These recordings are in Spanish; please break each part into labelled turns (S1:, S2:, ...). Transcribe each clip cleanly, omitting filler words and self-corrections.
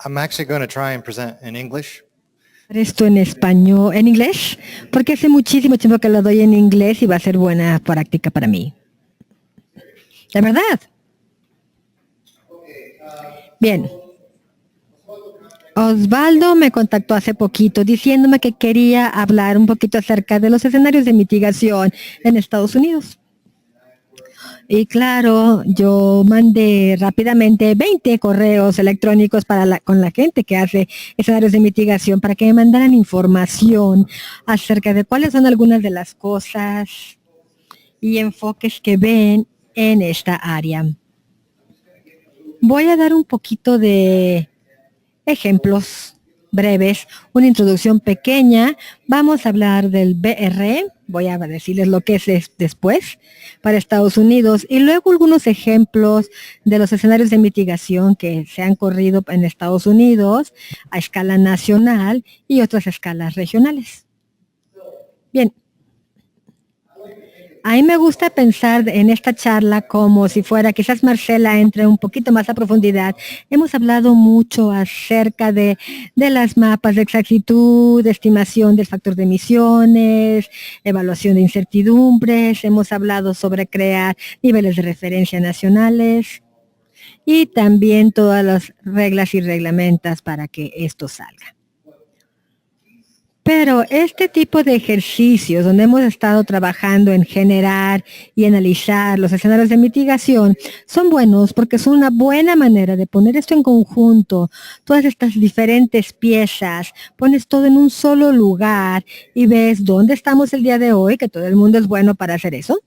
S1: I'm actually going to try and present in English.
S2: Esto en español, en inglés, porque hace muchísimo tiempo que lo doy en inglés y va a ser buena práctica para mí. ¿De verdad? Bien. Osvaldo me contactó hace poquito diciéndome que quería hablar un poquito acerca de los escenarios de mitigación en Estados Unidos. Y claro, yo mandé rápidamente 20 correos electrónicos con la gente que hace escenarios de mitigación para que me mandaran información acerca de cuáles son algunas de las cosas y enfoques que ven en esta área. Voy a dar un poquito de ejemplos breves, una introducción pequeña. Vamos a hablar del BR, voy a decirles lo que es después para Estados Unidos y luego algunos ejemplos de los escenarios de mitigación que se han corrido en Estados Unidos a escala nacional y otras escalas regionales. Bien. A mí me gusta pensar en esta charla como si fuera, quizás Marcela entre un poquito más a profundidad. Hemos hablado mucho acerca de las mapas de exactitud, de estimación del factor de emisiones, evaluación de incertidumbres. Hemos hablado sobre crear niveles de referencia nacionales y también todas las reglas y reglamentos para que esto salga. Pero este tipo de ejercicios donde hemos estado trabajando en generar y analizar los escenarios de mitigación son buenos porque son una buena manera de poner esto en conjunto, todas estas diferentes piezas, pones todo en un solo lugar y ves dónde estamos el día de hoy, que todo el mundo es bueno para hacer eso.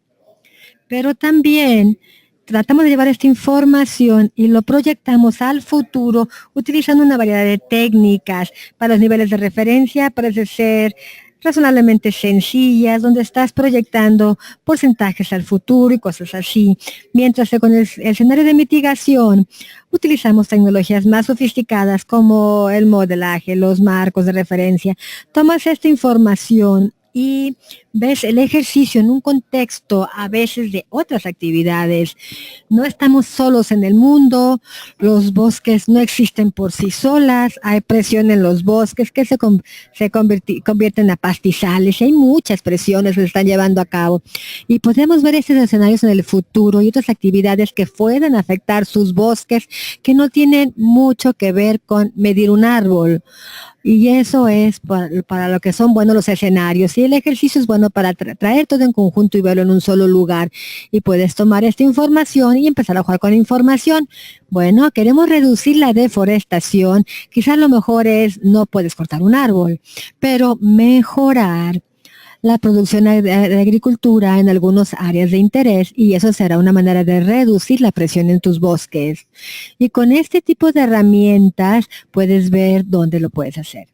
S2: Pero también tratamos de llevar esta información y lo proyectamos al futuro utilizando una variedad de técnicas para los niveles de referencia, parece ser razonablemente sencillas, donde estás proyectando porcentajes al futuro y cosas así. Mientras que con el escenario de mitigación utilizamos tecnologías más sofisticadas como el modelaje, los marcos de referencia. Tomas esta información y ves el ejercicio en un contexto a veces de otras actividades. No estamos solos en el mundo, los bosques no existen por sí solas, hay presión en los bosques que se convierten a pastizales, y hay muchas presiones que se están llevando a cabo. Y podemos ver estos escenarios en el futuro y otras actividades que puedan afectar sus bosques que no tienen mucho que ver con medir un árbol. Y eso es para lo que son buenos los escenarios. Y el ejercicio es bueno para traer todo en conjunto y verlo en un solo lugar. Y puedes tomar esta información y empezar a jugar con información. Bueno, queremos reducir la deforestación. Quizás lo mejor es, no puedes cortar un árbol, pero mejorar la producción de agricultura en algunas áreas de interés y eso será una manera de reducir la presión en tus bosques. Y con este tipo de herramientas puedes ver dónde lo puedes hacer.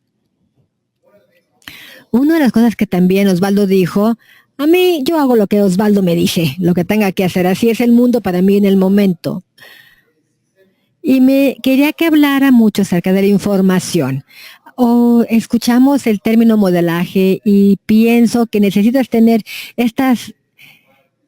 S2: Una de las cosas que también Osvaldo dijo, a mí yo hago lo que Osvaldo me dice, lo que tenga que hacer, así es el mundo para mí en el momento. Y me quería que hablara mucho acerca de la información. Escuchamos el término modelaje y pienso que necesitas tener estas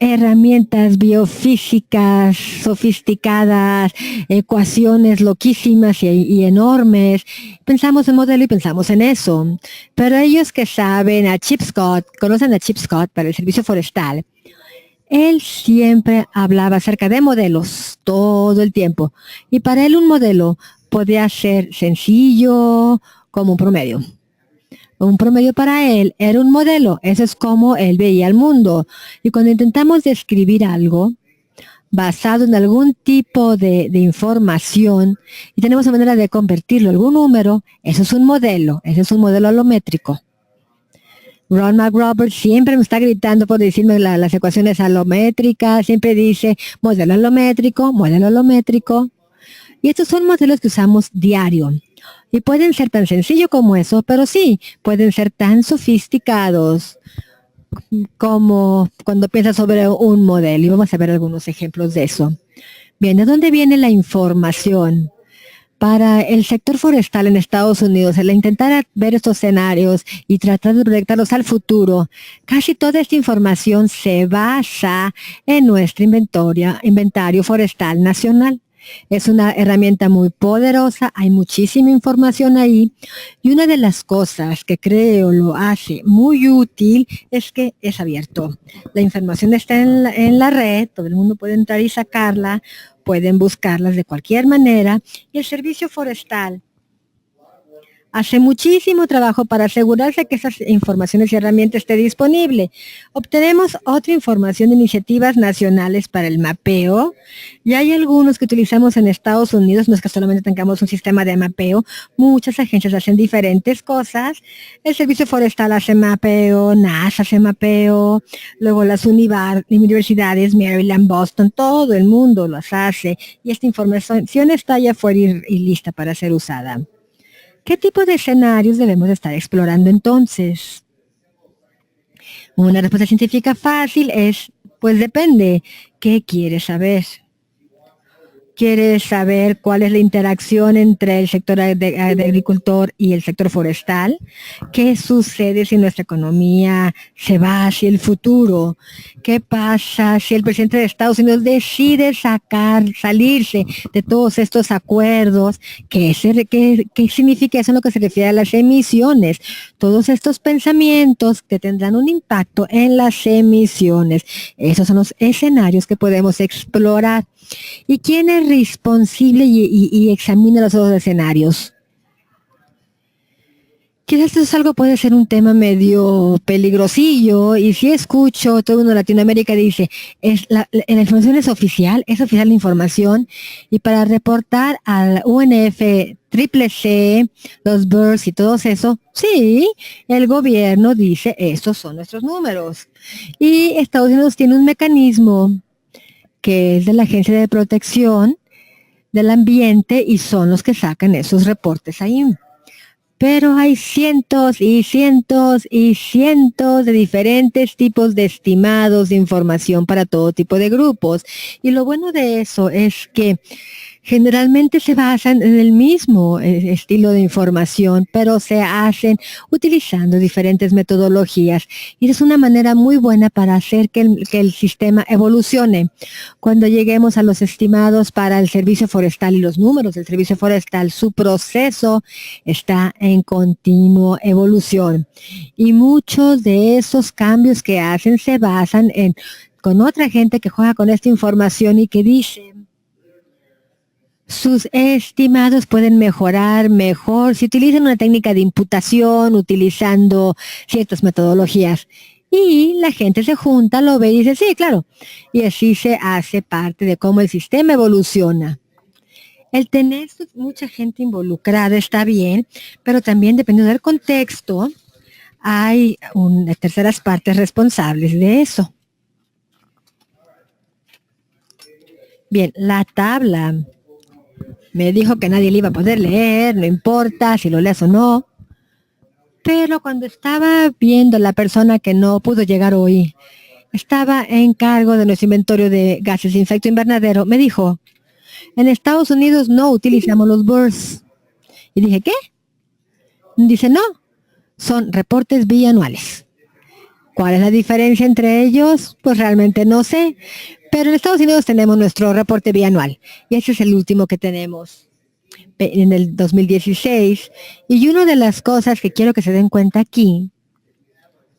S2: herramientas biofísicas sofisticadas, ecuaciones loquísimas y enormes. Pensamos en modelo y pensamos en eso. Pero ellos que saben a Chip Scott, conocen a Chip Scott para el servicio forestal, él siempre hablaba acerca de modelos todo el tiempo. Y para él un modelo podía ser sencillo, como un promedio. Un promedio para él era un modelo. Eso es como él veía el mundo. Y cuando intentamos describir algo basado en algún tipo de información y tenemos una manera de convertirlo en algún número, eso es un modelo. Ese es un modelo alométrico. Ron McRoberts siempre me está gritando por decirme las ecuaciones alométricas. Siempre dice modelo alométrico, modelo alométrico. Y estos son modelos que usamos diario. Y pueden ser tan sencillos como eso, pero sí, pueden ser tan sofisticados como cuando piensas sobre un modelo. Y vamos a ver algunos ejemplos de eso. Bien, ¿de dónde viene la información? Para el sector forestal en Estados Unidos, el intentar ver estos escenarios y tratar de proyectarlos al futuro, casi toda esta información se basa en nuestro inventario forestal nacional. Es una herramienta muy poderosa, hay muchísima información ahí y una de las cosas que creo lo hace muy útil es que es abierto. La información está en la red, todo el mundo puede entrar y sacarla, pueden buscarlas de cualquier manera y el servicio forestal hace muchísimo trabajo para asegurarse que esas informaciones y herramientas esté disponible. Obtenemos otra información de iniciativas nacionales para el mapeo. Y hay algunos que utilizamos en Estados Unidos, no es que solamente tengamos un sistema de mapeo, muchas agencias hacen diferentes cosas. El Servicio Forestal hace mapeo, NASA hace mapeo, luego las universidades, Maryland, Boston, todo el mundo las hace. Y esta información está allá afuera y lista para ser usada. ¿Qué tipo de escenarios debemos estar explorando entonces? Una respuesta científica fácil es, pues depende, ¿qué quieres saber? ¿Quieres saber cuál es la interacción entre el sector de agricultor y el sector forestal? ¿Qué sucede si nuestra economía se va hacia el futuro? ¿Qué pasa si el presidente de Estados Unidos decide salirse de todos estos acuerdos? ¿Qué significa eso en lo que se refiere a las emisiones? Todos estos pensamientos que tendrán un impacto en las emisiones. Esos son los escenarios que podemos explorar. ¿Y quién es responsable y examina los otros escenarios? Quizás esto puede ser un tema medio peligrosillo, y si escucho, todo el mundo en Latinoamérica dice, la información es oficial la información, y para reportar al UNFCCC, los BIRDs y todo eso, sí, el gobierno dice, estos son nuestros números. Y Estados Unidos tiene un mecanismo que es de la Agencia de Protección del Ambiente y son los que sacan esos reportes ahí. Pero hay cientos y cientos y cientos de diferentes tipos de estimados de información para todo tipo de grupos. Y lo bueno de eso es que generalmente se basan en el mismo estilo de información, pero se hacen utilizando diferentes metodologías. Y es una manera muy buena para hacer que el sistema evolucione. Cuando lleguemos a los estimados para el servicio forestal y los números del servicio forestal, su proceso está en continua evolución. Y muchos de esos cambios que hacen se basan con otra gente que juega con esta información y que dice, sus estimados pueden mejorar mejor si utilizan una técnica de imputación, utilizando ciertas metodologías. Y la gente se junta, lo ve y dice, sí, claro. Y así se hace parte de cómo el sistema evoluciona. El tener mucha gente involucrada está bien, pero también dependiendo del contexto, hay terceras partes responsables de eso. Bien, la tabla me dijo que nadie le iba a poder leer, no importa si lo lees o no. Pero cuando estaba viendo la persona que no pudo llegar hoy, estaba en cargo de nuestro inventario de gases de efecto invernadero, me dijo, en Estados Unidos no utilizamos los BIRDs. Y dije, ¿qué? Dice, no, son reportes bianuales. ¿Cuál es la diferencia entre ellos? Pues realmente no sé. Pero en Estados Unidos tenemos nuestro reporte bianual. Y ese es el último que tenemos en el 2016. Y una de las cosas que quiero que se den cuenta aquí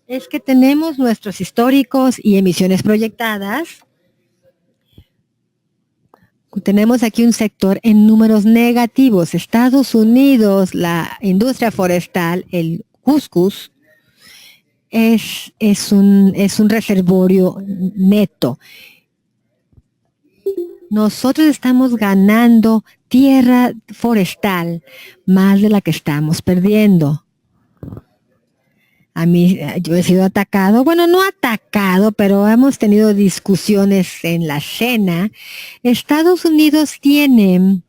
S2: es que tenemos nuestros históricos y emisiones proyectadas. Tenemos aquí un sector en números negativos. Estados Unidos, la industria forestal, el cuscús, es un reservorio neto. Nosotros estamos ganando tierra forestal más de la que estamos perdiendo. Yo he sido atacado, bueno, no atacado, pero hemos tenido discusiones en la cena. Estados Unidos tiene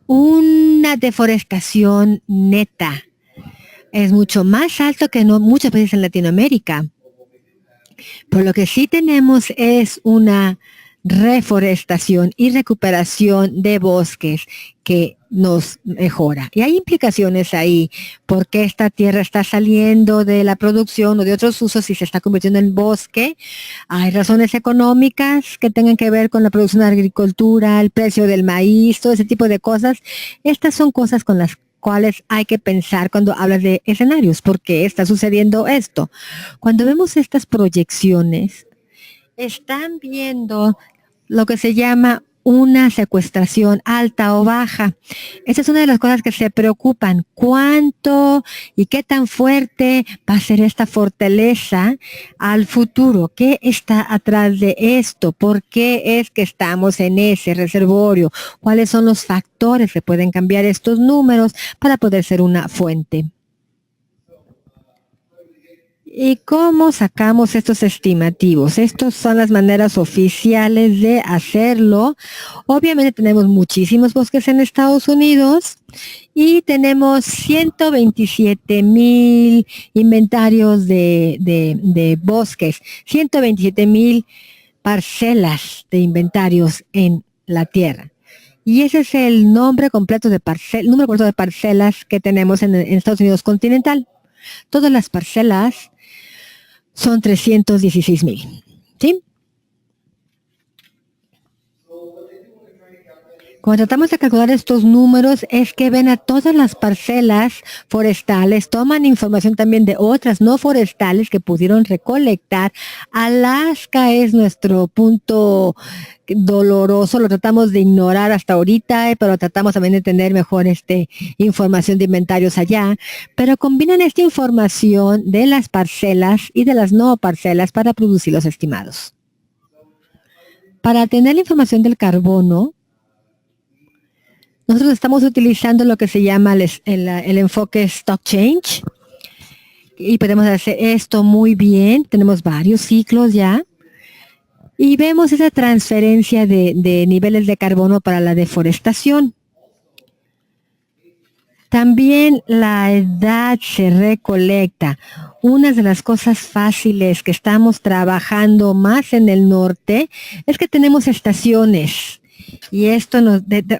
S2: una deforestación neta. Es mucho más alto que muchas veces en Latinoamérica. Pero lo que sí tenemos es una reforestación y recuperación de bosques que nos mejora. Y hay implicaciones ahí, porque esta tierra está saliendo de la producción o de otros usos y se está convirtiendo en bosque. Hay razones económicas que tengan que ver con la producción de agricultura, el precio del maíz, todo ese tipo de cosas. Estas son cosas con las cuales hay que pensar cuando hablas de escenarios. ¿Por qué está sucediendo esto? Cuando vemos estas proyecciones, están viendo lo que se llama una secuestración alta o baja. Esa es una de las cosas que se preocupan. ¿Cuánto y qué tan fuerte va a ser esta fortaleza al futuro? ¿Qué está atrás de esto? ¿Por qué es que estamos en ese reservorio? ¿Cuáles son los factores que pueden cambiar estos números para poder ser una fuente? ¿Y cómo sacamos estos estimativos? Estas son las maneras oficiales de hacerlo. Obviamente tenemos muchísimos bosques en Estados Unidos y tenemos 127,000 inventarios de bosques, 127,000 parcelas de inventarios en la Tierra. Y ese es el nombre completo de número completo de parcelas que tenemos en Estados Unidos continental. Todas las parcelas son 316,000, ¿sí? Cuando tratamos de calcular estos números es que ven a todas las parcelas forestales, toman información también de otras no forestales que pudieron recolectar. Alaska es nuestro punto doloroso, lo tratamos de ignorar hasta ahorita, pero tratamos también de tener mejor información de inventarios allá, pero combinan esta información de las parcelas y de las no parcelas para producir los estimados. Para tener la información del carbono, nosotros estamos utilizando lo que se llama el enfoque Stock Change y podemos hacer esto muy bien. Tenemos varios ciclos ya y vemos esa transferencia de niveles de carbono para la deforestación. También la edad se recolecta. Una de las cosas fáciles que estamos trabajando más en el norte es que tenemos estaciones. Y esto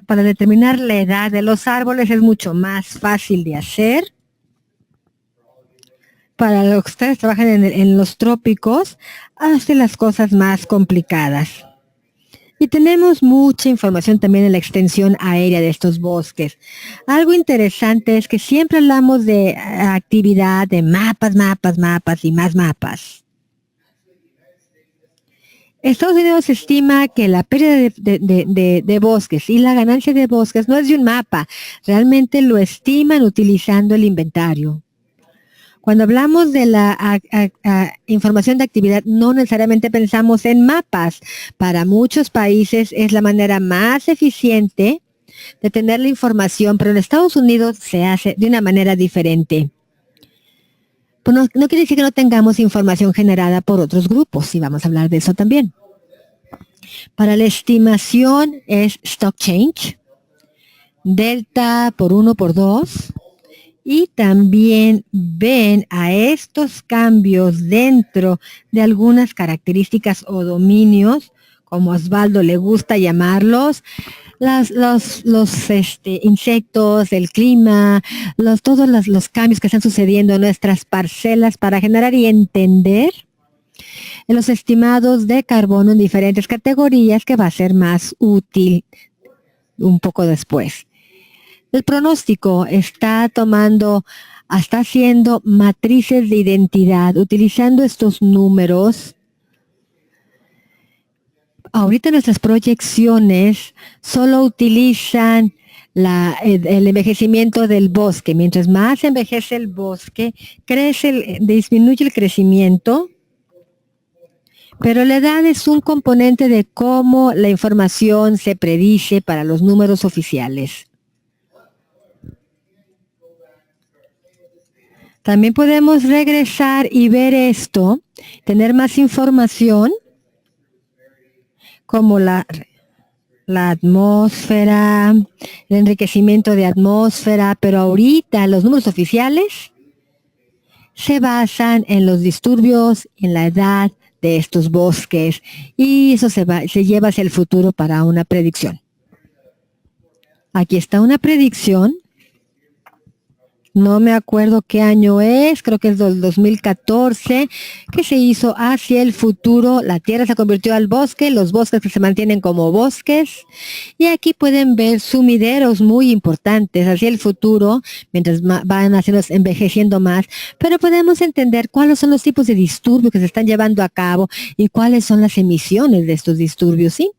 S2: para determinar la edad de los árboles es mucho más fácil de hacer. Para los que ustedes trabajan en los trópicos, hacen las cosas más complicadas. Y tenemos mucha información también en la extensión aérea de estos bosques. Algo interesante es que siempre hablamos de actividad, de mapas y más mapas. Estados Unidos estima que la pérdida de bosques y la ganancia de bosques no es de un mapa, realmente lo estiman utilizando el inventario. Cuando hablamos de la información de actividad, no necesariamente pensamos en mapas. Para muchos países es la manera más eficiente de tener la información, pero en Estados Unidos se hace de una manera diferente. Pues no quiere decir que no tengamos información generada por otros grupos, y vamos a hablar de eso también. Para la estimación es Stock Change, delta por 1 por 2, y también ven a estos cambios dentro de algunas características o dominios, como Osvaldo le gusta llamarlos, los insectos, el clima, todos los cambios que están sucediendo en nuestras parcelas para generar y entender los estimados de carbono en diferentes categorías, que va a ser más útil un poco después. El pronóstico está haciendo matrices de identidad, utilizando estos números. Ahorita nuestras proyecciones solo utilizan el envejecimiento del bosque. Mientras más envejece el bosque, disminuye el crecimiento, pero la edad es un componente de cómo la información se predice para los números oficiales. También podemos regresar y ver esto, tener más información, como la atmósfera, el enriquecimiento de atmósfera, pero ahorita los números oficiales se basan en los disturbios, en la edad de estos bosques, y eso se lleva hacia el futuro para una predicción. Aquí está una predicción. No me acuerdo qué año es, creo que es del 2014, que se hizo hacia el futuro. La Tierra se convirtió al bosque, los bosques que se mantienen como bosques. Y aquí pueden ver sumideros muy importantes hacia el futuro, mientras van envejeciendo más. Pero podemos entender cuáles son los tipos de disturbios que se están llevando a cabo y cuáles son las emisiones de estos disturbios, ¿sí?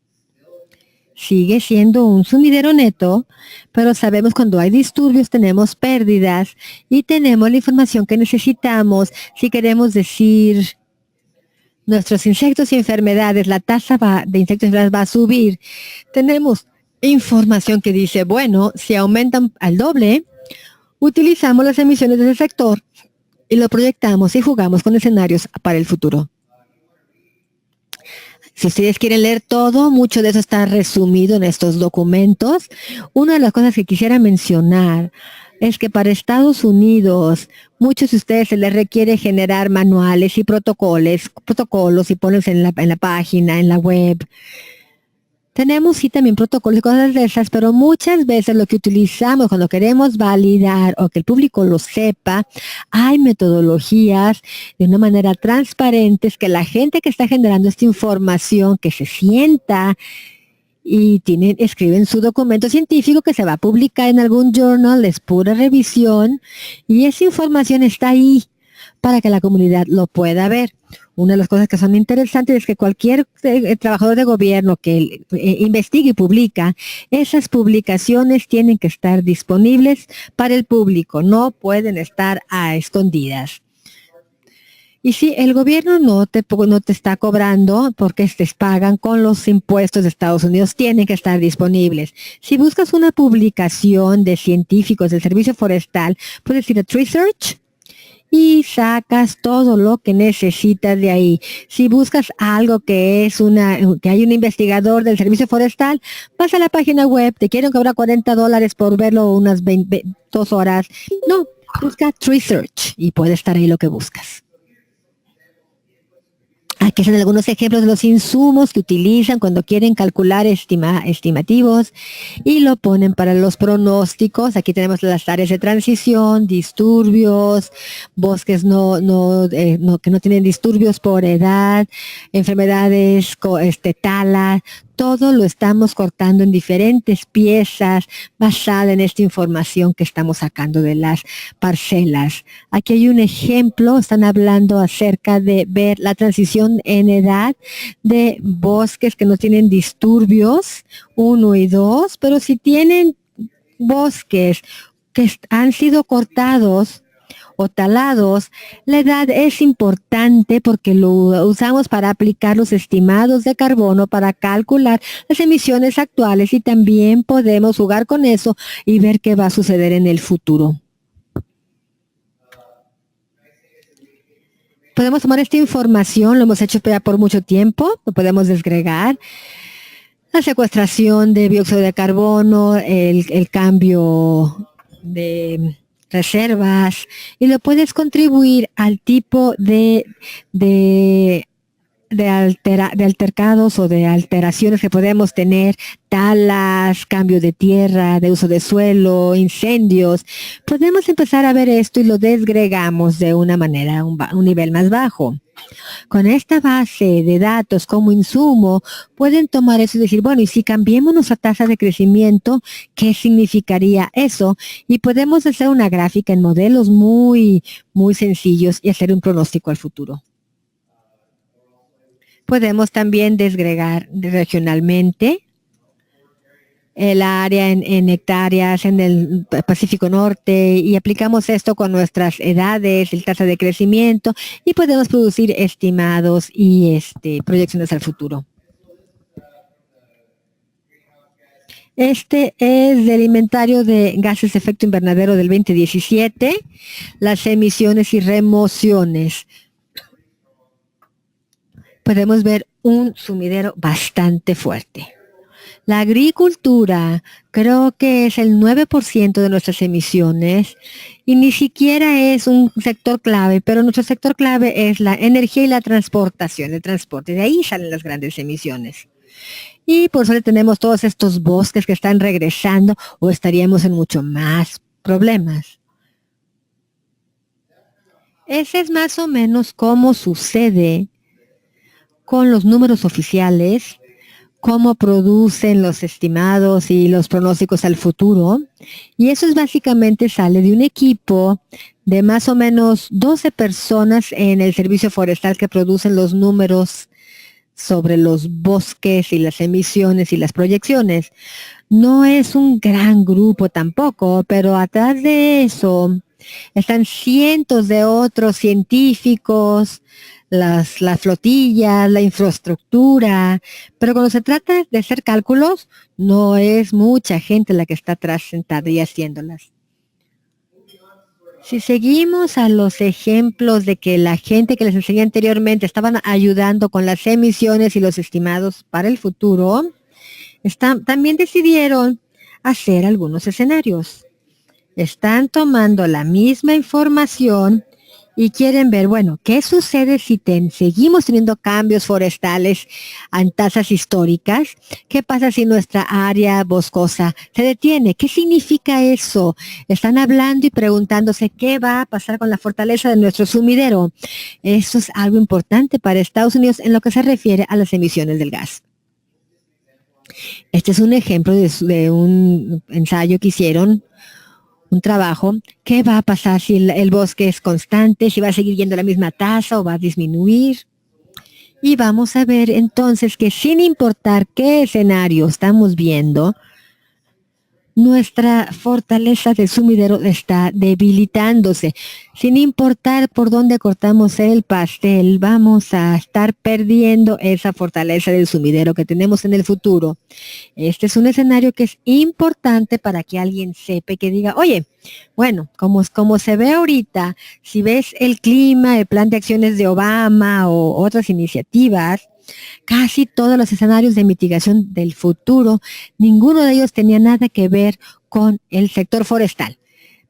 S2: Sigue siendo un sumidero neto, pero sabemos cuando hay disturbios tenemos pérdidas y tenemos la información que necesitamos. Si queremos decir nuestros insectos y enfermedades, la tasa de insectos y enfermedades va a subir. Tenemos información que dice, bueno, si aumentan al doble, utilizamos las emisiones de ese sector y lo proyectamos y jugamos con escenarios para el futuro. Si ustedes quieren leer todo, mucho de eso está resumido en estos documentos. Una de las cosas que quisiera mencionar es que para Estados Unidos, muchos de ustedes se les requiere generar manuales y protocolos y ponerse en la página, en la web. Tenemos sí también protocolos y cosas de esas, pero muchas veces lo que utilizamos cuando queremos validar o que el público lo sepa, hay metodologías de una manera transparente que la gente que está generando esta información, que se sienta y escriben su documento científico que se va a publicar en algún journal, es pura revisión y esa información está ahí para que la comunidad lo pueda ver. Una de las cosas que son interesantes es que cualquier trabajador de gobierno que investigue y publica, esas publicaciones tienen que estar disponibles para el público, no pueden estar a escondidas. Y si el gobierno no te está cobrando porque te pagan con los impuestos de Estados Unidos, tienen que estar disponibles. Si buscas una publicación de científicos del Servicio Forestal, puedes ir a TreeSearch y sacas todo lo que necesitas de ahí. Si buscas algo que hay un investigador del Servicio Forestal, vas a la página web, te quieren cobrar $40 por verlo unas 2 horas. No, busca TreeSearch y puede estar ahí lo que buscas. Aquí están algunos ejemplos de los insumos que utilizan cuando quieren calcular estimativos y lo ponen para los pronósticos. Aquí tenemos las áreas de transición, disturbios, bosques que no tienen disturbios por edad, enfermedades, tala. Todo lo estamos cortando en diferentes piezas basada en esta información que estamos sacando de las parcelas. Aquí hay un ejemplo, están hablando acerca de ver la transición en edad de bosques que no tienen disturbios 1 y 2, pero si tienen bosques que han sido cortados o talados, la edad es importante porque lo usamos para aplicar los estimados de carbono para calcular las emisiones actuales y también podemos jugar con eso y ver qué va a suceder en el futuro. Podemos tomar esta información, lo hemos hecho ya por mucho tiempo, lo podemos desgregar. La secuestración de dióxido de carbono, el cambio de reservas, y lo puedes contribuir al tipo de altercados o de alteraciones que podemos tener, talas, cambio de tierra, de uso de suelo, incendios. Podemos empezar a ver esto y lo desgregamos de una manera, un nivel más bajo. Con esta base de datos como insumo, pueden tomar eso y decir, bueno, y si cambiemos nuestra tasa de crecimiento, ¿qué significaría eso? Y podemos hacer una gráfica en modelos muy, muy sencillos y hacer un pronóstico al futuro. Podemos también desgregar regionalmente el área en hectáreas en el Pacífico Norte y aplicamos esto con nuestras edades, el tasa de crecimiento y podemos producir estimados y proyecciones al futuro. Este es del inventario de gases de efecto invernadero del 2017, las emisiones y remociones. Podemos ver un sumidero bastante fuerte. La agricultura creo que es el 9% de nuestras emisiones y ni siquiera es un sector clave, pero nuestro sector clave es la energía y la transportación, el transporte. De ahí salen las grandes emisiones. Y por eso tenemos todos estos bosques que están regresando o estaríamos en mucho más problemas. Ese es más o menos cómo sucede con los números oficiales, cómo producen los estimados y los pronósticos al futuro. Y eso es básicamente sale de un equipo de más o menos 12 personas en el servicio forestal que producen los números sobre los bosques y las emisiones y las proyecciones. No es un gran grupo tampoco, pero atrás de eso están cientos de otros científicos, las flotillas, la infraestructura, pero cuando se trata de hacer cálculos, no es mucha gente la que está atrás sentada y haciéndolas. Si seguimos a los ejemplos de que la gente que les enseñé anteriormente estaban ayudando con las emisiones y los estimados para el futuro, también decidieron hacer algunos escenarios. Están tomando la misma información y quieren ver, bueno, ¿qué sucede si seguimos teniendo cambios forestales en tasas históricas? ¿Qué pasa si nuestra área boscosa se detiene? ¿Qué significa eso? Están hablando y preguntándose qué va a pasar con la fortaleza de nuestro sumidero. Eso es algo importante para Estados Unidos en lo que se refiere a las emisiones del gas. Este es un ejemplo de un ensayo que hicieron, un trabajo. ¿Qué va a pasar si el bosque es constante, si va a seguir yendo a la misma tasa o va a disminuir? Y vamos a ver entonces que sin importar qué escenario estamos viendo, nuestra fortaleza del sumidero está debilitándose. Sin importar por dónde cortamos el pastel, vamos a estar perdiendo esa fortaleza del sumidero que tenemos en el futuro. Este es un escenario que es importante para que alguien sepa y que diga, oye, bueno, como se ve ahorita, si ves el clima, el plan de acciones de Obama o otras iniciativas, casi todos los escenarios de mitigación del futuro, ninguno de ellos tenía nada que ver con el sector forestal.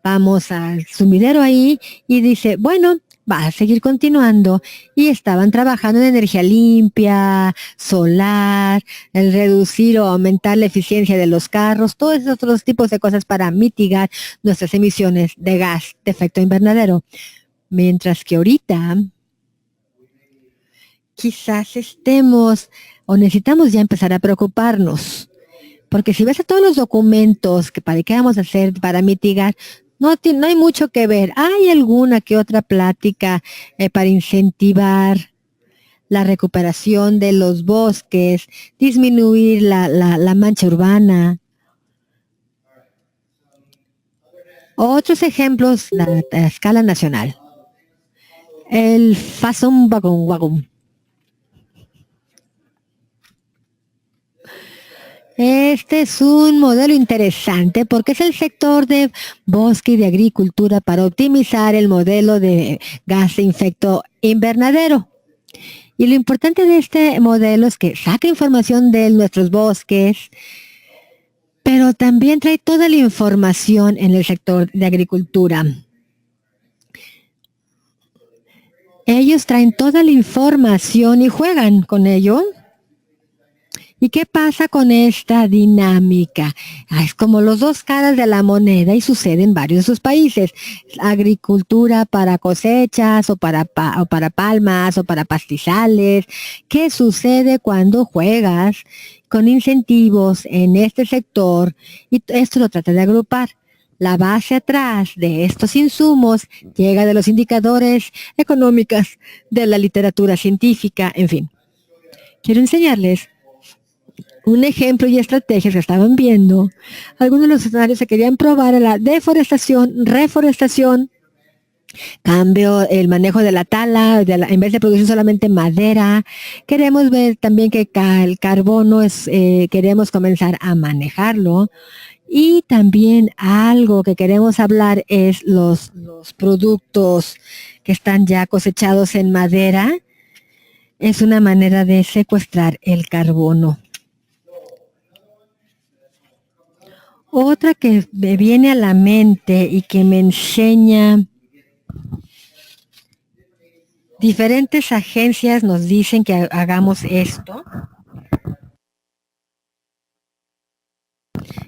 S2: Vamos al sumidero ahí y dice, bueno, va a seguir continuando. Y estaban trabajando en energía limpia, solar, el reducir o aumentar la eficiencia de los carros, todos esos otros tipos de cosas para mitigar nuestras emisiones de gas de efecto invernadero. Mientras que ahorita quizás estemos o necesitamos ya empezar a preocuparnos. Porque si ves a todos los documentos que para qué vamos a hacer para mitigar, no hay mucho que ver. Hay alguna que otra plática para incentivar la recuperación de los bosques, disminuir la mancha urbana. Otros ejemplos a escala nacional. El Fasum Wagum Wagum. Este es un modelo interesante porque es el sector de bosque y de agricultura para optimizar el modelo de gas de efecto invernadero. Y lo importante de este modelo es que saca información de nuestros bosques, pero también trae toda la información en el sector de agricultura. Ellos traen toda la información y juegan con ello. ¿Y qué pasa con esta dinámica? Es como los dos caras de la moneda y sucede en varios de sus países. Agricultura para cosechas o para palmas o para pastizales. ¿Qué sucede cuando juegas con incentivos en este sector? Y esto lo trata de agrupar. La base atrás de estos insumos llega de los indicadores económicos, de la literatura científica, en fin. Quiero enseñarles un ejemplo y estrategias que estaban viendo. Algunos de los escenarios se querían probar a la deforestación, reforestación, cambio, el manejo de la tala, en vez de producir solamente madera. Queremos ver también que el carbono queremos comenzar a manejarlo. Y también algo que queremos hablar es los productos que están ya cosechados en madera. Es una manera de secuestrar el carbono. Otra que me viene a la mente y que me enseña, diferentes agencias nos dicen que hagamos esto.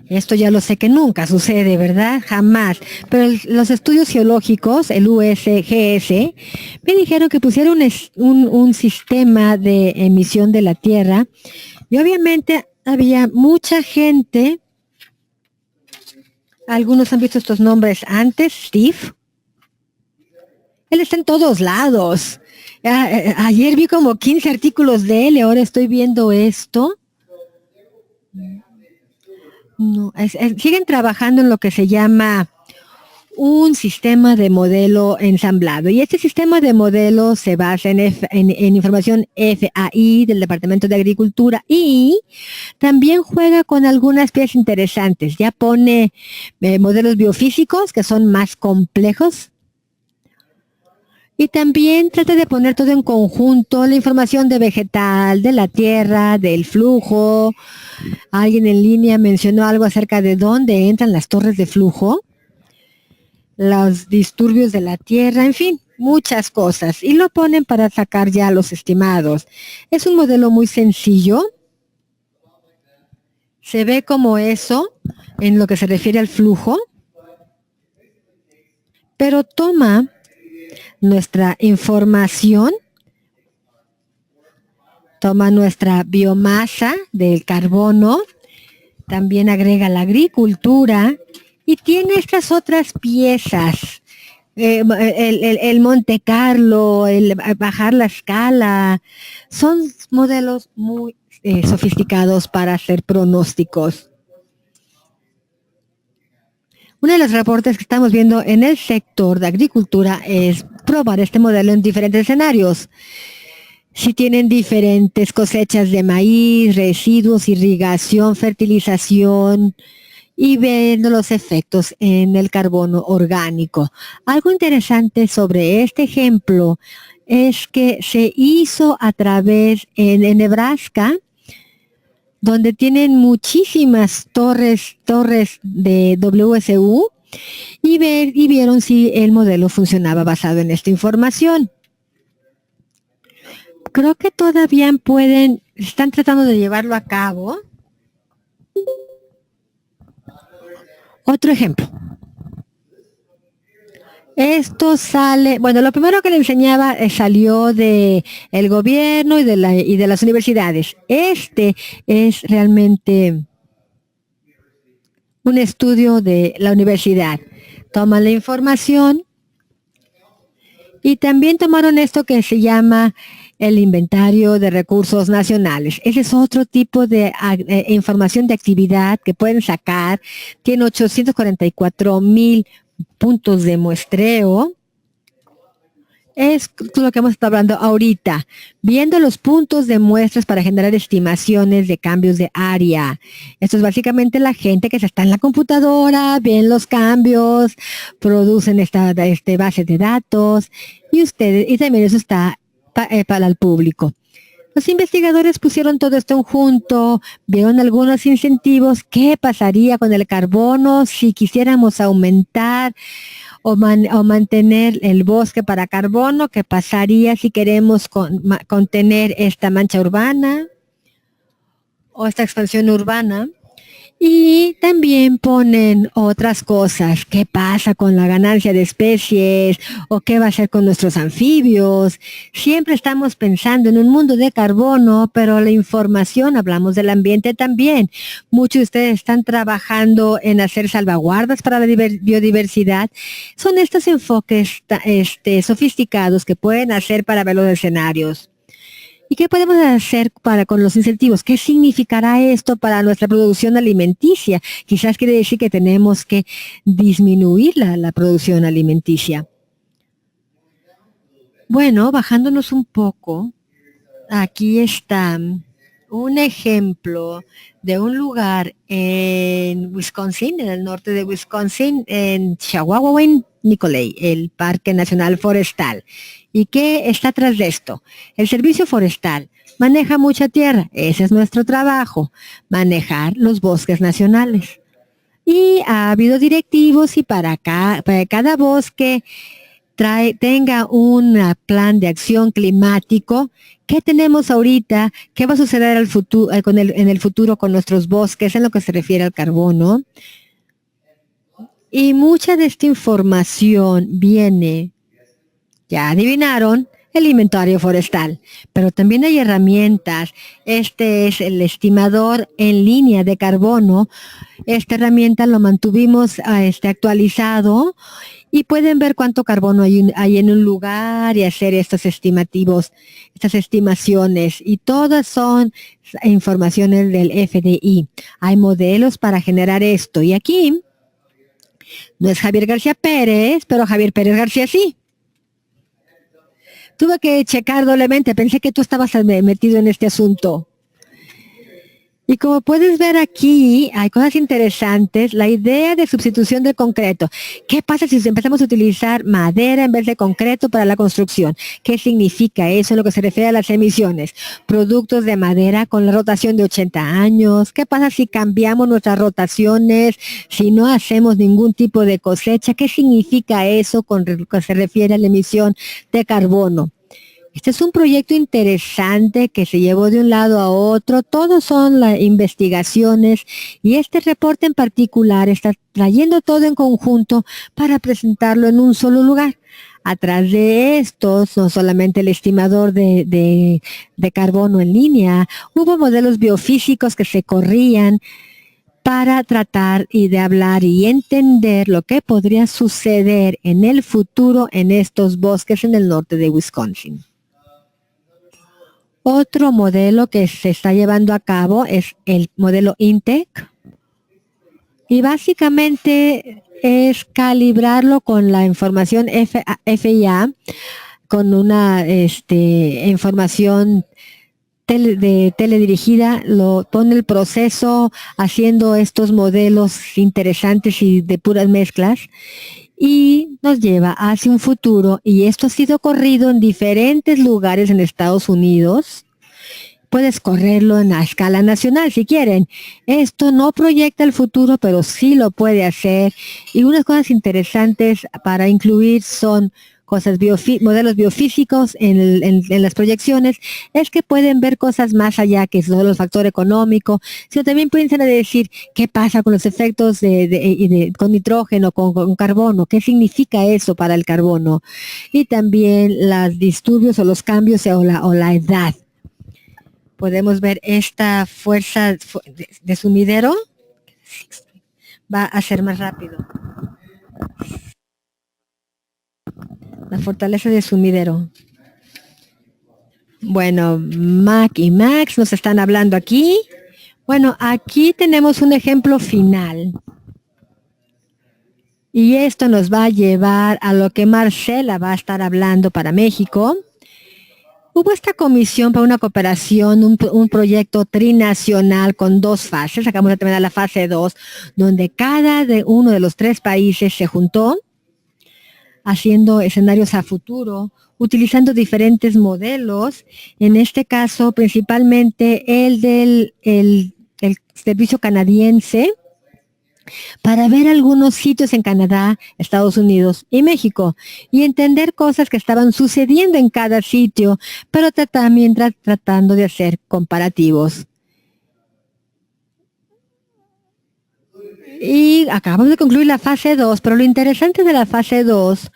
S2: Esto ya lo sé que nunca sucede, ¿verdad? Jamás. Pero los estudios geológicos, el USGS, me dijeron que pusiera un sistema de emisión de la Tierra. Y obviamente había mucha gente. Algunos han visto estos nombres antes. Steve. Él está en todos lados. Ayer vi como 15 artículos de él y ahora estoy viendo esto. No, siguen trabajando en lo que se llama un sistema de modelo ensamblado. Y este sistema de modelo se basa en información FAI del Departamento de Agricultura y también juega con algunas piezas interesantes. Ya pone modelos biofísicos que son más complejos. Y también trata de poner todo en conjunto, la información de vegetal, de la tierra, del flujo. Alguien en línea mencionó algo acerca de dónde entran las torres de flujo, los disturbios de la tierra, en fin, muchas cosas. Y lo ponen para sacar ya los estimados. Es un modelo muy sencillo. Se ve como eso en lo que se refiere al flujo, pero toma nuestra información, toma nuestra biomasa del carbono, también agrega la agricultura y tiene estas otras piezas, el Monte Carlo, el bajar la escala. Son modelos muy sofisticados para hacer pronósticos. Uno de los reportes que estamos viendo en el sector de agricultura es probar este modelo en diferentes escenarios. Si tienen diferentes cosechas de maíz, residuos, irrigación, fertilización y viendo los efectos en el carbono orgánico. Algo interesante sobre este ejemplo es que se hizo a través en Nebraska, donde tienen muchísimas torres de WSU y vieron si el modelo funcionaba basado en esta información. Creo que todavía están tratando de llevarlo a cabo. Otro ejemplo. Esto sale, bueno, lo primero que le enseñaba salió de el gobierno y de las universidades. Este es realmente un estudio de la universidad. Toman la información y también tomaron esto que se llama el inventario de recursos nacionales. Ese es otro tipo de información de actividad que pueden sacar. Tiene 844,000 puntos de muestreo. Es lo que hemos estado hablando ahorita, viendo los puntos de muestras para generar estimaciones de cambios de área. Esto es básicamente la gente que está en la computadora, ven los cambios, producen esta base de datos y también eso está para el público. Los investigadores pusieron todo esto en junto, vieron algunos incentivos. ¿Qué pasaría con el carbono si quisiéramos aumentar o mantener el bosque para carbono? ¿Qué pasaría si queremos contener esta mancha urbana o esta expansión urbana? Y también ponen otras cosas. ¿Qué pasa con la ganancia de especies? ¿O qué va a hacer con nuestros anfibios? Siempre estamos pensando en un mundo de carbono, pero la información, hablamos del ambiente también. Muchos de ustedes están trabajando en hacer salvaguardas para la biodiversidad. Son estos enfoques sofisticados que pueden hacer para ver los escenarios. ¿Y qué podemos hacer con los incentivos? ¿Qué significará esto para nuestra producción alimenticia? Quizás quiere decir que tenemos que disminuir la producción alimenticia. Bueno, bajándonos un poco, aquí está un ejemplo de un lugar en Wisconsin, en el norte de Wisconsin, en Nicolay, el Parque Nacional Forestal. ¿Y qué está atrás de esto? El servicio forestal maneja mucha tierra. Ese es nuestro trabajo, manejar los bosques nacionales. Y ha habido directivos y para que cada bosque tenga un plan de acción climático. ¿Qué tenemos ahorita? ¿Qué va a suceder en el futuro con nuestros bosques en lo que se refiere al carbono? Y mucha de esta información viene, ya adivinaron, el inventario forestal. Pero también hay herramientas. Este es el estimador en línea de carbono. Esta herramienta lo mantuvimos actualizado y pueden ver cuánto carbono hay en un lugar y hacer estos estimativos, estas estimaciones. Y todas son informaciones del FDI. Hay modelos para generar esto. Y aquí no es Javier García Pérez, pero Javier Pérez García sí. Tuve que checar doblemente, pensé que tú estabas metido en este asunto. Y como puedes ver aquí, hay cosas interesantes. La idea de sustitución del concreto. ¿Qué pasa si empezamos a utilizar madera en vez de concreto para la construcción? ¿Qué significa eso en lo que se refiere a las emisiones? Productos de madera con la rotación de 80 años. ¿Qué pasa si cambiamos nuestras rotaciones? Si no hacemos ningún tipo de cosecha, ¿qué significa eso con lo que se refiere a la emisión de carbono? Este es un proyecto interesante que se llevó de un lado a otro. Todos son las investigaciones y este reporte en particular está trayendo todo en conjunto para presentarlo en un solo lugar. Atrás de estos, no solamente el estimador de carbono en línea, hubo modelos biofísicos que se corrían para tratar y de hablar y entender lo que podría suceder en el futuro en estos bosques en el norte de Wisconsin. Otro modelo que se está llevando a cabo es el modelo INTEC y básicamente es calibrarlo con la información FIA, con una información teledirigida, lo pone el proceso haciendo estos modelos interesantes y de puras mezclas y nos lleva hacia un futuro, y esto ha sido corrido en diferentes lugares en Estados Unidos. Puedes correrlo en la escala nacional si quieren. Esto no proyecta el futuro, pero sí lo puede hacer. Y unas cosas interesantes para incluir son modelos biofísicos en las proyecciones, es que pueden ver cosas más allá que solo el factor económico, sino también pueden decir qué pasa con los efectos con nitrógeno, con carbono, qué significa eso para el carbono, y también los disturbios o los cambios o la edad. Podemos ver esta fuerza de sumidero. Va a ser más rápido. La fortaleza de sumidero. Bueno, Mac y Max nos están hablando aquí. Bueno, aquí tenemos un ejemplo final. Y esto nos va a llevar a lo que Marcela va a estar hablando para México. Hubo esta comisión para una cooperación, un proyecto trinacional con 2 fases. Acabamos de terminar la fase 2, donde cada uno de los 3 países se juntó, haciendo escenarios a futuro, utilizando diferentes modelos, en este caso principalmente el del servicio canadiense, para ver algunos sitios en Canadá, Estados Unidos y México, y entender cosas que estaban sucediendo en cada sitio, pero también tratando de hacer comparativos. Y acabamos de concluir la fase 2, pero lo interesante de la fase 2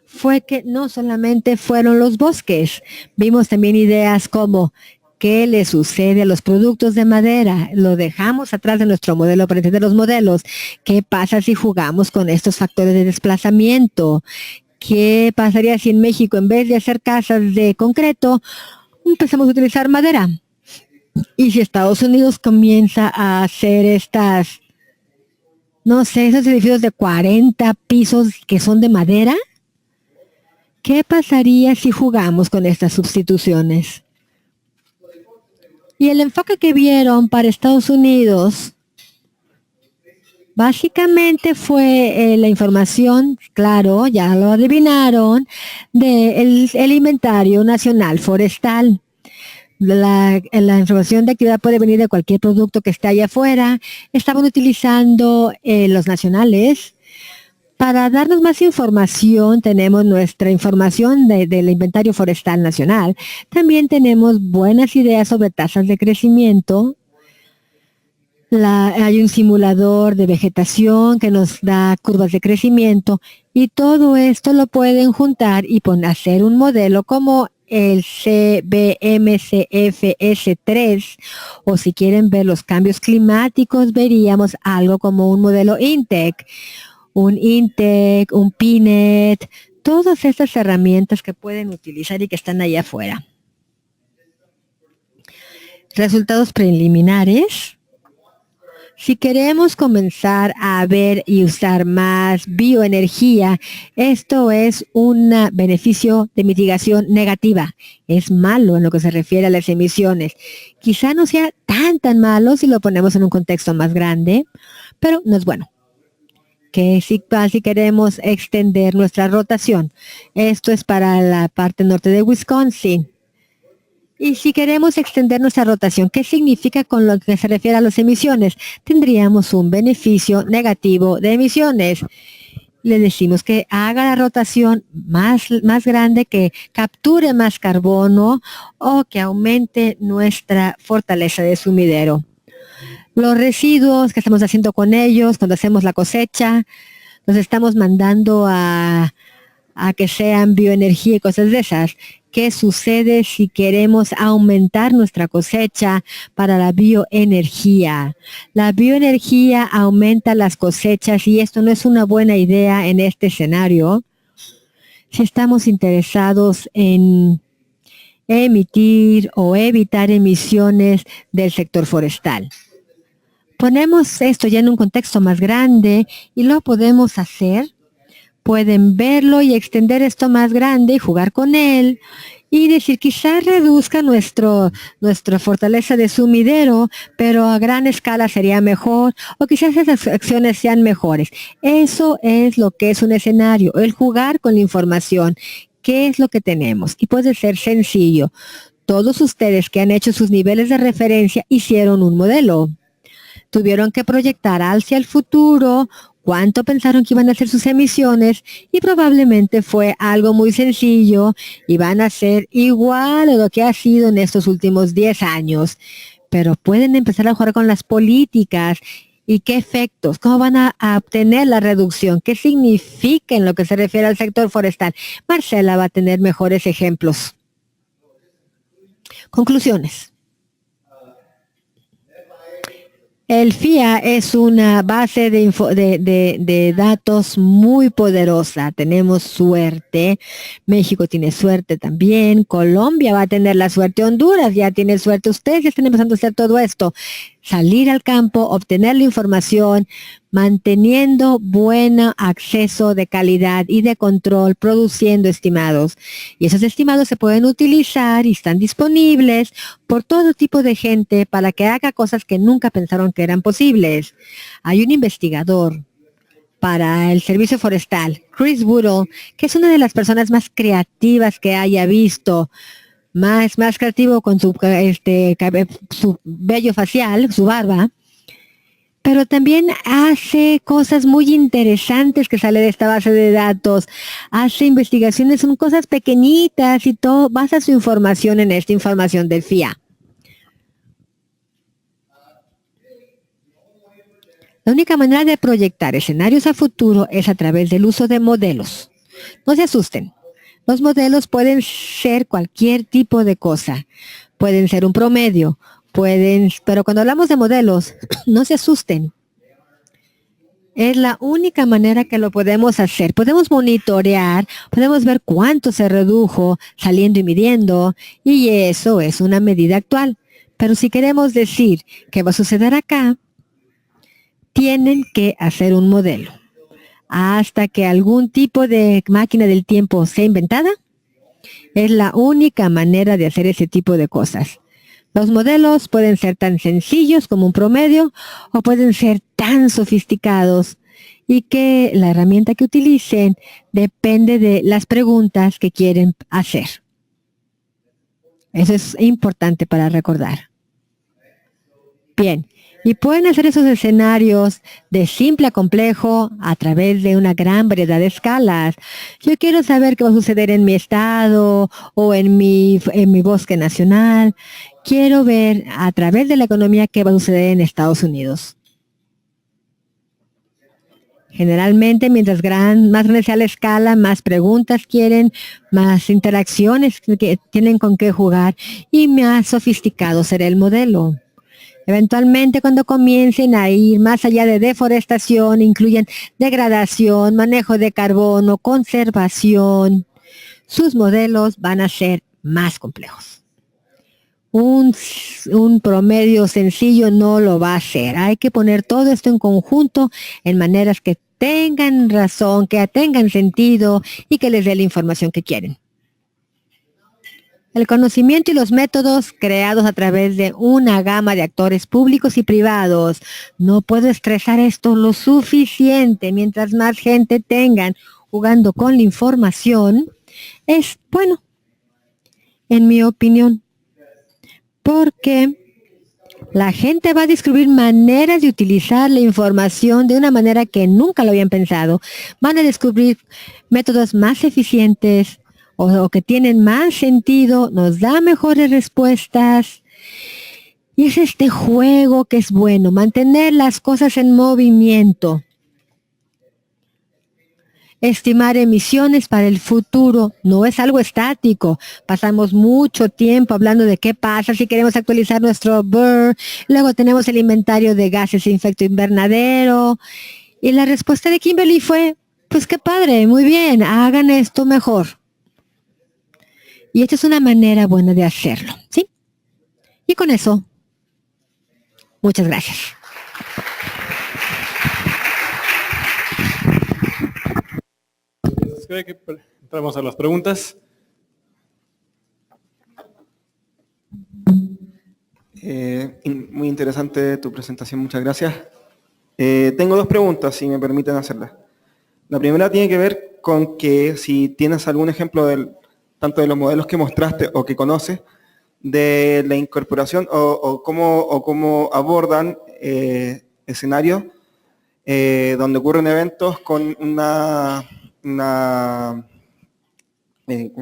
S2: fue que no solamente fueron los bosques, vimos también ideas como ¿qué le sucede a los productos de madera? Lo dejamos atrás de nuestro modelo para entender los modelos. ¿Qué pasa si jugamos con estos factores de desplazamiento? ¿Qué pasaría si en México, en vez de hacer casas de concreto, empezamos a utilizar madera? Y si Estados Unidos comienza a hacer estas, no sé, esos edificios de 40 pisos que son de madera, ¿qué pasaría si jugamos con estas sustituciones? Y el enfoque que vieron para Estados Unidos básicamente fue la información, claro, ya lo adivinaron, del Inventario Nacional Forestal, La información de actividad puede venir de cualquier producto que esté allá afuera. Estaban utilizando los nacionales. Para darnos más información, tenemos nuestra información del inventario forestal nacional. También tenemos buenas ideas sobre tasas de crecimiento. Hay un simulador de vegetación que nos da curvas de crecimiento y todo esto lo pueden juntar y hacer un modelo como el CBMCFS3, o si quieren ver los cambios climáticos, veríamos algo como un modelo INTEC, un PINET, todas estas herramientas que pueden utilizar y que están allá afuera. Resultados preliminares. Si queremos comenzar a ver y usar más bioenergía, esto es un beneficio de mitigación negativa. Es malo en lo que se refiere a las emisiones. Quizá no sea tan malo si lo ponemos en un contexto más grande, pero no es bueno. Que si queremos extender nuestra rotación, esto es para la parte norte de Wisconsin. Y si queremos extender nuestra rotación, ¿qué significa con lo que se refiere a las emisiones? Tendríamos un beneficio negativo de emisiones. Le decimos que haga la rotación más grande, que capture más carbono o que aumente nuestra fortaleza de sumidero. Los residuos que estamos haciendo con ellos, cuando hacemos la cosecha, los estamos mandando a que sean bioenergía y cosas de esas. ¿Qué sucede si queremos aumentar nuestra cosecha para la bioenergía? La bioenergía aumenta las cosechas y esto no es una buena idea en este escenario. Si estamos interesados en emitir o evitar emisiones del sector forestal. Ponemos esto ya en un contexto más grande y lo podemos hacer. Pueden verlo y extender esto más grande y jugar con él y decir, quizás reduzca nuestra fortaleza de sumidero, pero a gran escala sería mejor, o quizás esas acciones sean mejores. Eso es lo que es un escenario, el jugar con la información. ¿Qué es lo que tenemos? Y puede ser sencillo. Todos ustedes que han hecho sus niveles de referencia hicieron un modelo. Tuvieron que proyectar hacia el futuro cuánto pensaron que iban a ser sus emisiones y probablemente fue algo muy sencillo y van a ser igual a lo que ha sido en estos últimos 10 años. Pero pueden empezar a jugar con las políticas y qué efectos, cómo van a obtener la reducción, qué significa en lo que se refiere al sector forestal. Marcela va a tener mejores ejemplos. Conclusiones. El FIA es una base de datos muy poderosa. Tenemos suerte. México tiene suerte también. Colombia va a tener la suerte. Honduras ya tiene suerte. Ustedes ya están empezando a hacer todo esto. Salir al campo, obtener la información, manteniendo buen acceso de calidad y de control, produciendo estimados. Y esos estimados se pueden utilizar y están disponibles por todo tipo de gente para que haga cosas que nunca pensaron que eran posibles. Hay un investigador para el Servicio Forestal, Chris Woodall, que es una de las personas más creativas que haya visto. Más creativo con su vello facial, su barba, pero también hace cosas muy interesantes que sale de esta base de datos, hace investigaciones, son cosas pequeñitas y todo, basa su información en esta información del FIA. La única manera de proyectar escenarios a futuro es a través del uso de modelos. No se asusten. Los modelos pueden ser cualquier tipo de cosa. Pueden ser un promedio, pero cuando hablamos de modelos, no se asusten. Es la única manera que lo podemos hacer. Podemos monitorear, podemos ver cuánto se redujo saliendo y midiendo, y eso es una medida actual. Pero si queremos decir qué va a suceder acá, tienen que hacer un modelo. Hasta que algún tipo de máquina del tiempo sea inventada, es la única manera de hacer ese tipo de cosas. Los modelos pueden ser tan sencillos como un promedio o pueden ser tan sofisticados y que la herramienta que utilicen depende de las preguntas que quieren hacer. Eso es importante para recordar. Bien, y pueden hacer esos escenarios de simple a complejo a través de una gran variedad de escalas. Yo quiero saber qué va a suceder en mi estado o en mi bosque nacional. Quiero ver a través de la economía qué va a suceder en Estados Unidos. Generalmente, mientras más grande sea la escala, más preguntas quieren, más interacciones que tienen con qué jugar y más sofisticado será el modelo. Eventualmente, cuando comiencen a ir más allá de deforestación, incluyen degradación, manejo de carbono, conservación, sus modelos van a ser más complejos. Un promedio sencillo no lo va a hacer. Hay que poner todo esto en conjunto en maneras que tengan razón, que tengan sentido y que les dé la información que quieren. El conocimiento y los métodos creados a través de una gama de actores públicos y privados. No puedo estresar esto lo suficiente. Mientras más gente tengan jugando con la información, es bueno, en mi opinión, porque la gente va a descubrir maneras de utilizar la información de una manera que nunca lo habían pensado. Van a descubrir métodos más eficientes, o que tienen más sentido, nos da mejores respuestas. Y es este juego que es bueno, mantener las cosas en movimiento. Estimar emisiones para el futuro no es algo estático. Pasamos mucho tiempo hablando de qué pasa si queremos actualizar nuestro BER. Luego tenemos el inventario de gases de efecto invernadero. Y la respuesta de Kimberly fue, pues qué padre, muy bien, hagan esto mejor. Y esta es una manera buena de hacerlo, ¿sí? Y con eso, muchas gracias.
S3: Creo que entramos a las preguntas.
S4: Muy interesante tu presentación, muchas gracias. Tengo dos preguntas, si me permiten hacerlas. La primera tiene que ver con que si tienes algún ejemplo tanto de los modelos que mostraste o que conoces, de la incorporación o cómo abordan escenarios donde ocurren eventos con ¿cómo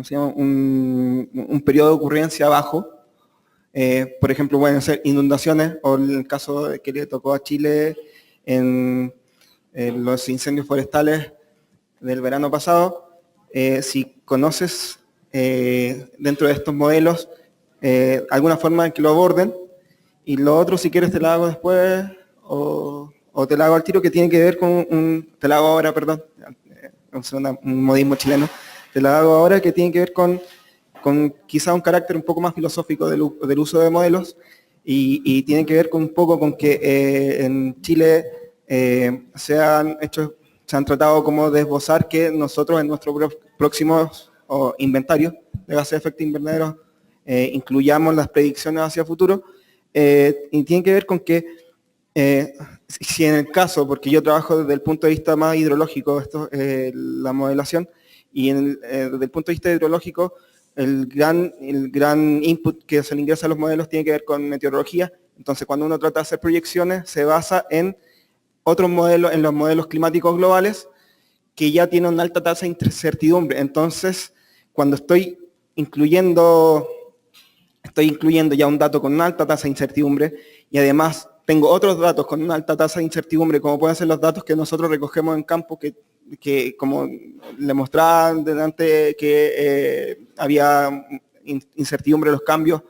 S4: se llama? Un periodo de ocurrencia bajo. Por ejemplo, pueden ser inundaciones, o en el caso de que le tocó a Chile en los incendios forestales del verano pasado. Si conoces dentro de estos modelos alguna forma en que lo aborden, y lo otro, si quieres, te la hago después o te la hago al tiro, que tiene que ver con te la hago ahora, perdón, un modismo chileno, te la hago ahora, que tiene que ver con quizá un carácter un poco más filosófico del uso de modelos, y tiene que ver con un poco con que en Chile se han tratado como de esbozar que nosotros en nuestros próximos inventarios de gases de efecto invernadero incluyamos las predicciones hacia futuro, y tiene que ver con que si en el caso, porque yo trabajo desde el punto de vista más hidrológico, la modelación, y desde el punto de vista hidrológico, el gran input que se le ingresa a los modelos tiene que ver con meteorología. Entonces, cuando uno trata de hacer proyecciones, se basa en otros modelos, en los modelos climáticos globales, que ya tienen una alta tasa de incertidumbre. Entonces, cuando estoy incluyendo ya un dato con una alta tasa de incertidumbre, y además tengo otros datos con una alta tasa de incertidumbre, como pueden ser los datos que nosotros recogemos en campo, que como le mostraban delante, que había incertidumbre en los cambios,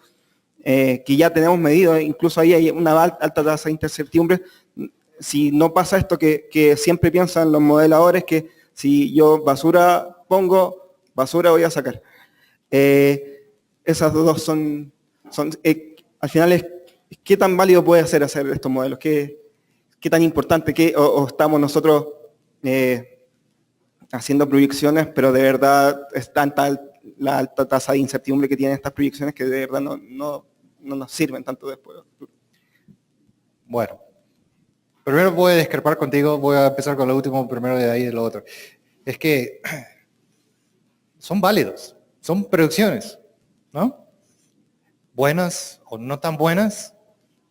S4: que ya tenemos medido, incluso ahí hay una alta tasa de incertidumbre. Si no pasa esto que siempre piensan los modeladores, que si yo basura pongo, basura voy a sacar. Esas dos son al final es qué tan válido puede hacer estos modelos, qué tan importante, o estamos nosotros haciendo proyecciones, pero de verdad es tanta la alta tasa de incertidumbre que tienen estas proyecciones que de verdad no nos sirven tanto después.
S1: Bueno, primero voy a discrepar contigo, voy a empezar con lo último primero, de ahí de lo otro. Es que son válidos, son predicciones, ¿no? buenas o no tan buenas,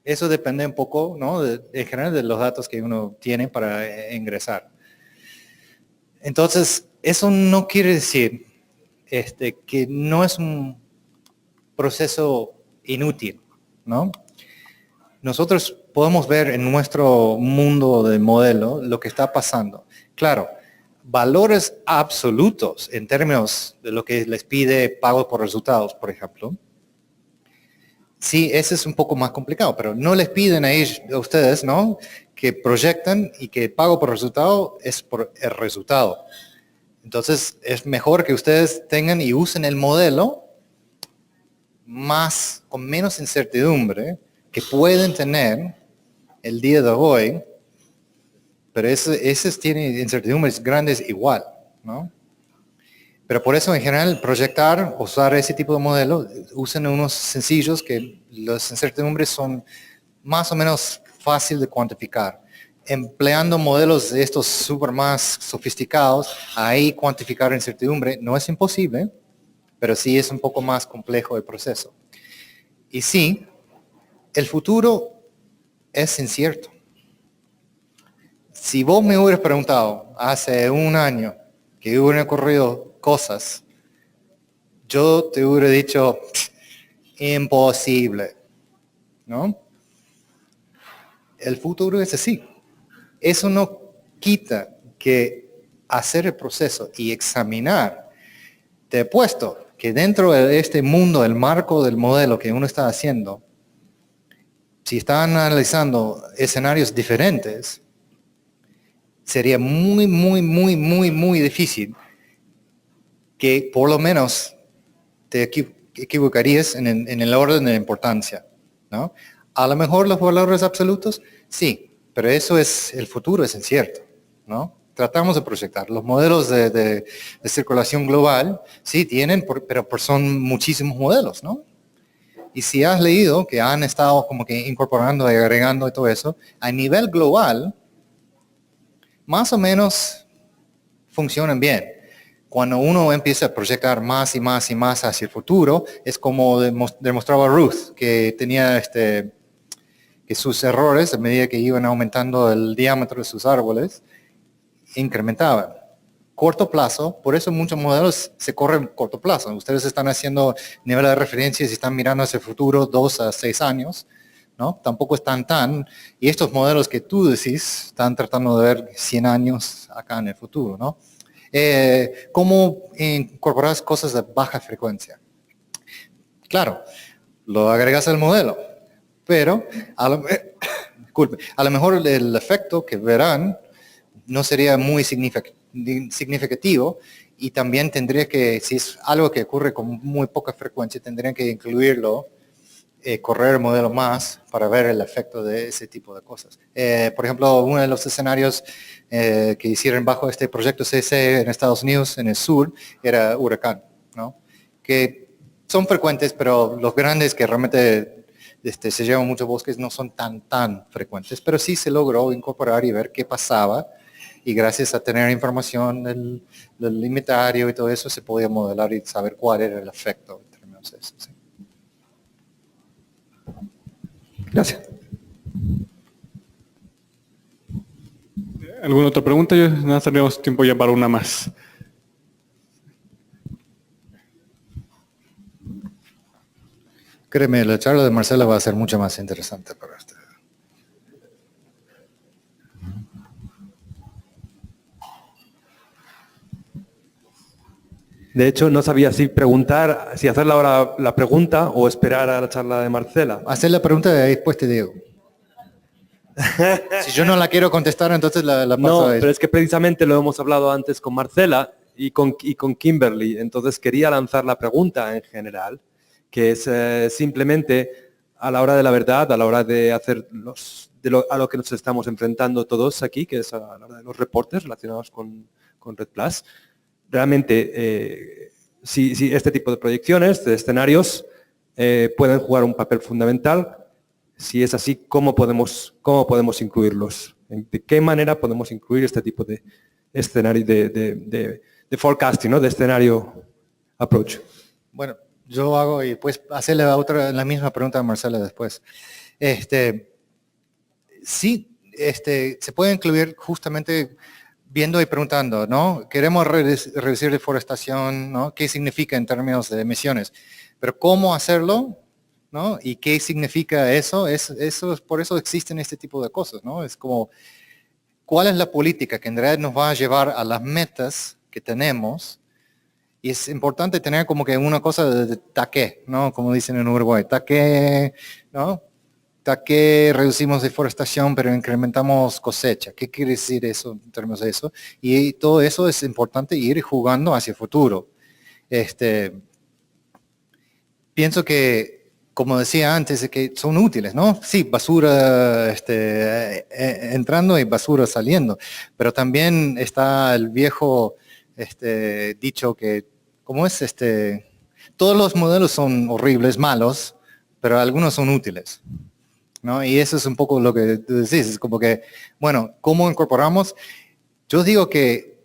S1: eso depende un poco, ¿no? En general de los datos que uno tiene para ingresar. Entonces, eso no quiere decir que no es un proceso inútil, ¿no? Nosotros podemos ver en nuestro mundo de modelo lo que está pasando. Claro, valores absolutos en términos de lo que les pide pago por resultados, por ejemplo. Sí, ese es un poco más complicado, pero no les piden a ustedes, ¿no? Que proyectan y que el pago por resultado es por el resultado. Entonces, es mejor que ustedes tengan y usen el modelo con menos incertidumbre que pueden tener el día de hoy, pero ese tiene incertidumbres grandes igual, ¿no? Pero por eso en general proyectar, usar ese tipo de modelo, usen unos sencillos que las incertidumbres son más o menos fácil de cuantificar. Empleando modelos de estos súper más sofisticados, ahí cuantificar incertidumbre no es imposible, pero sí es un poco más complejo el proceso. Y sí, el futuro es incierto. Si vos me hubieras preguntado hace un año que hubieran ocurrido cosas, yo te hubiera dicho, imposible, ¿no? El futuro es así. Eso no quita que hacer el proceso y examinar, te he puesto que dentro de este mundo, el marco del modelo que uno está haciendo, si están analizando escenarios diferentes, sería muy, muy, muy, muy, muy difícil que por lo menos te equivocarías en el orden de importancia, ¿no? A lo mejor los valores absolutos, sí, pero eso es, el futuro es incierto, ¿no? Tratamos de proyectar. Los modelos de circulación global, sí, tienen, pero son muchísimos modelos, ¿no? Y si has leído que han estado como que incorporando y agregando y todo eso, a nivel global, más o menos funcionan bien. Cuando uno empieza a proyectar más y más y más hacia el futuro, es como demostraba Ruth, que tenía que sus errores, a medida que iban aumentando el diámetro de sus árboles, incrementaban. Corto plazo, por eso muchos modelos se corren corto plazo. Ustedes están haciendo nivel de referencia y están mirando hacia el futuro 2 a 6 años, ¿no? Tampoco están y estos modelos que tú decís están tratando de ver 100 años acá en el futuro, ¿no? ¿Cómo incorporas cosas de baja frecuencia? Claro, lo agregas al modelo, pero a lo mejor el efecto que verán no sería muy significativo y también tendría que, si es algo que ocurre con muy poca frecuencia, tendrían que incluirlo, correr el modelo más para ver el efecto de ese tipo de cosas. Por ejemplo, uno de los escenarios que hicieron bajo este proyecto CC en Estados Unidos, en el sur, era huracán, ¿no? Que son frecuentes, pero los grandes que realmente se llevan muchos bosques no son tan frecuentes, pero sí se logró incorporar y ver qué pasaba. Y gracias a tener información del inventario y todo eso, se podía modelar y saber cuál era el efecto en términos de eso. ¿Sí?
S4: Gracias.
S3: ¿Alguna otra pregunta? Yo nada, tenemos tiempo ya para una más.
S1: Créeme, la charla de Marcela va a ser mucho más interesante para usted.
S5: De hecho, no sabía si hacerle ahora la pregunta o esperar a la charla de Marcela.
S1: Hacer la pregunta y después te digo. Si yo no la quiero contestar, entonces la paso
S5: No,
S1: a ella.
S5: pero es que precisamente lo hemos hablado antes con Marcela y con Kimberly. Entonces quería lanzar la pregunta en general, que es simplemente a la hora de la verdad, a la hora de hacer a lo que nos estamos enfrentando todos aquí, que es a la hora de los reportes relacionados con Red Plus. Realmente, si este tipo de proyecciones, de escenarios, pueden jugar un papel fundamental. Si es así, ¿cómo podemos incluirlos? ¿De qué manera podemos incluir este tipo de escenario de forecasting, ¿no? De escenario approach?
S1: Bueno, yo hago y después hacerle la misma pregunta a Marcela después. Sí, se puede incluir justamente viendo y preguntando, ¿no? Queremos reducir deforestación, ¿no? ¿Qué significa en términos de emisiones? Pero ¿cómo hacerlo? ¿No? ¿Y qué significa eso? Por eso existen este tipo de cosas, ¿no? Es como, ¿cuál es la política que en realidad nos va a llevar a las metas que tenemos? Y es importante tener como que una cosa de taque, ¿no? Como dicen en Uruguay, taque, ¿no? Que reducimos deforestación, pero incrementamos cosecha. ¿Qué quiere decir eso en términos de eso? Y todo eso es importante ir jugando hacia el futuro. Pienso que, como decía antes, que son útiles, ¿no? Sí, basura entrando y basura saliendo, pero también está el viejo dicho que, ¿cómo es? Todos los modelos son horribles, malos, pero algunos son útiles, ¿no? Y eso es un poco lo que tú decís, es como que, bueno, ¿cómo incorporamos? Yo digo que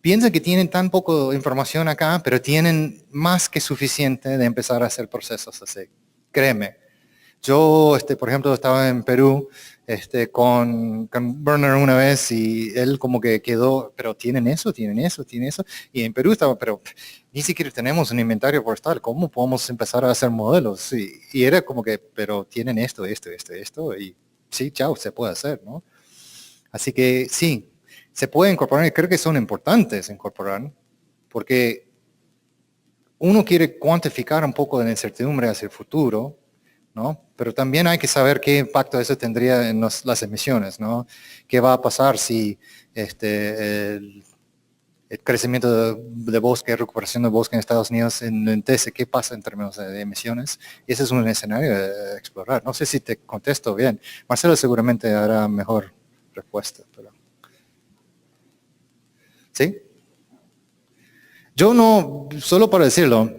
S1: piensan que tienen tan poco información acá, pero tienen más que suficiente de empezar a hacer procesos así. Créeme. Yo, por ejemplo, estaba en Perú con Werner una vez y él como que quedó, pero tienen eso. Y en Perú estaba, pero ni siquiera tenemos un inventario forestal. ¿Cómo podemos empezar a hacer modelos? Y era como que, pero tienen esto. Y sí, chao, se puede hacer, ¿no? Así que sí, se puede incorporar y creo que son importantes incorporar porque uno quiere cuantificar un poco de la incertidumbre hacia el futuro, ¿no? Pero también hay que saber qué impacto eso tendría en las emisiones, ¿no? ¿Qué va a pasar si el crecimiento de bosque, recuperación de bosque en Estados Unidos enlentece? ¿Qué pasa en términos de emisiones? Y ese es un escenario de explorar. No sé si te contesto bien. Marcelo seguramente hará mejor respuesta, pero... ¿Sí? Yo no, solo para decirlo,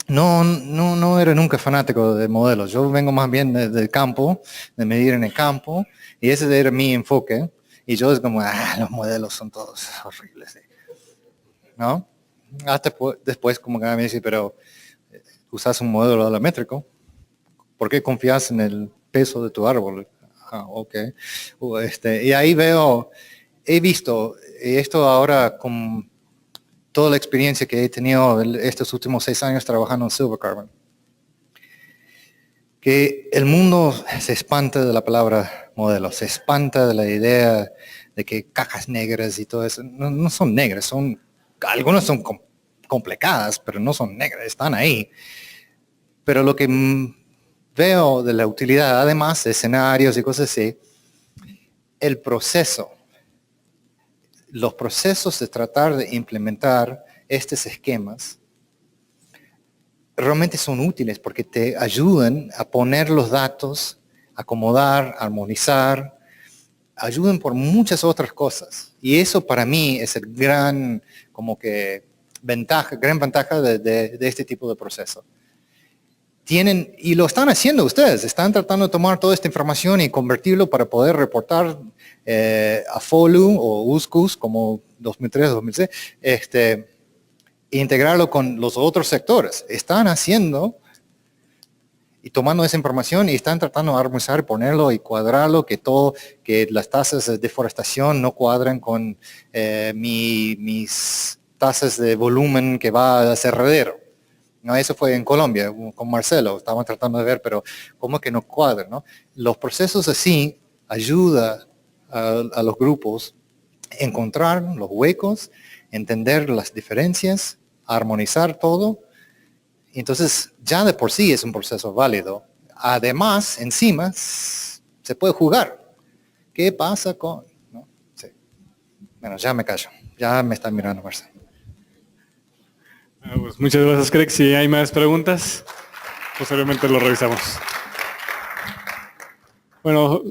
S1: no era nunca fanático de modelos. Yo vengo más bien del campo, de medir en el campo, y ese era mi enfoque. Y yo es como, los modelos son todos horribles, ¿no? Hasta después como que me dice, pero usas un modelo volumétrico, ¿por qué confías en el peso de tu árbol? Ok. Y ahí he visto esto ahora con toda la experiencia que he tenido estos últimos 6 años trabajando en Silver Carbon, que el mundo se espanta de la palabra modelo, se espanta de la idea de que cajas negras y todo eso, no son negras, algunas son complicadas, pero no son negras, están ahí. Pero lo que veo de la utilidad, además de escenarios y cosas así, el proceso, los procesos de tratar de implementar estos esquemas realmente son útiles porque te ayudan a poner los datos, acomodar, armonizar, ayudan por muchas otras cosas. Y eso para mí es el gran ventaja de este tipo de proceso. Y lo están haciendo ustedes, están tratando de tomar toda esta información y convertirlo para poder reportar a FOLU o USCUS como 2003, 2006, e integrarlo con los otros sectores. Están haciendo y tomando esa información y están tratando de armonizar, ponerlo y cuadrarlo, que las tasas de deforestación no cuadran con mis tasas de volumen que va a aserradero. No, eso fue en Colombia, con Marcelo, estábamos tratando de ver, pero ¿cómo que no cuadra? ¿No? Los procesos así ayudan a los grupos a encontrar los huecos, entender las diferencias, armonizar todo. Entonces, ya de por sí es un proceso válido. Además, encima, se puede jugar. ¿Qué pasa con...? ¿No? Sí. Bueno, ya me callo. Ya me están mirando, Marcelo.
S3: Pues muchas gracias, Craig. Si hay más preguntas, posteriormente lo revisamos. Bueno,